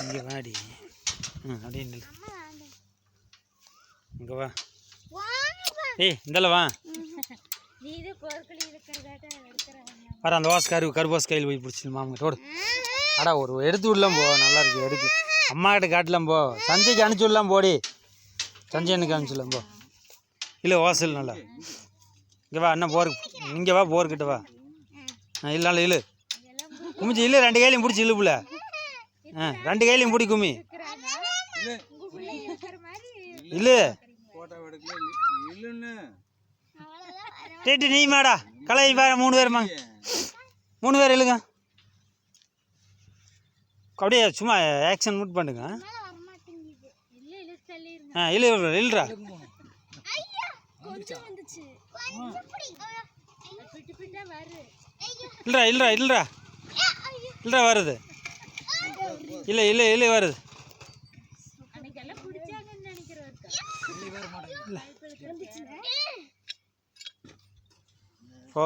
இங்கே வாடி. அப்படியே இங்கே வா. ஏய் இந்தல வா. வர அந்த வாஸ் கருபாஸ் கையில் போய் பிடிச்சி மாமங்கிட்ட ஓடு. அடா ஒரு எடுத்து விடலாம் போ, நல்லா இருக்கு எடுத்து. அம்மா கிட்ட காட்டலாம் போ, சஞ்சய்க்கு அனுப்பிச்சி விடலாம் போடி. சஞ்சயனுக்கு அனுப்பிச்சிடலாம் போ. இல்லை வாசல் நல்லா. இங்கே வா அண்ணா போருக்கு, இங்கே வா போர்க்கிட்ட வா. இல்லைனாலும் இழு குமிச்சு இல்லை, 2 கையிலையும் பிடிச்சி இழுப்புல. 2 கையிலையும் பிடி குமி. இல்லை டேட்டு நீ மாடா கலை வேற 3 பேருமா, 3 பேர் இழுங்க. அப்படியே சும்மா ஆக்ஷன் மட்டும் பண்ணுங்க. இல்லை இல்லைடா. இல்லைடா வருது. இல்லை வருது. போ